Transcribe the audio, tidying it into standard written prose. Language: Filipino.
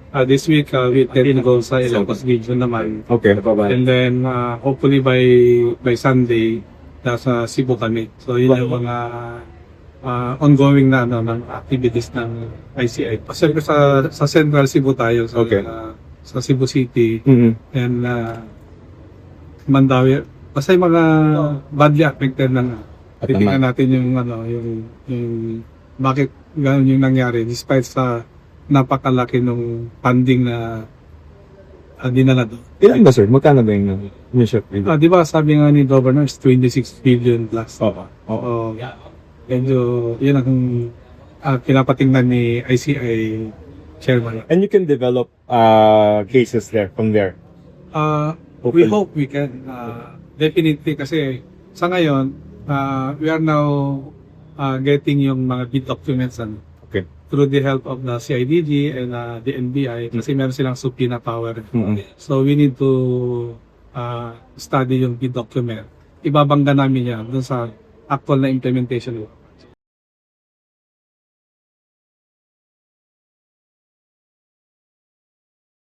This week, we intend to go sa Ilocos region naman. Okay. And then, hopefully by Sunday, nasa Cebu kami. So, yun yung mga ongoing na ng activities ng ICI. Siyempre sa Central Cebu tayo, Okay. sa Cebu City, Mm-hmm. and Mandawi. Basta yung mga badly affected na titingnan natin yung bakit gano'n yung nangyari despite sa napakalaki nung funding na dinala doon. Ilan ba, sir? Magkano ba yung initial fee? Di ba sabi nga ni Governor, 26 billion plus. Oo. Oo. Medyo, yun ang pinapatingnan ni ICI chairman. And you can develop cases there from there. We hope we can. Definitely kasi sa ngayon, we are now getting yung mga bid documents Okay. through the help of the CIDG and the NBI kasi meron silang subpoena power. So we need to study yung bid document. Ibabangga namin yan dun sa actual na implementation.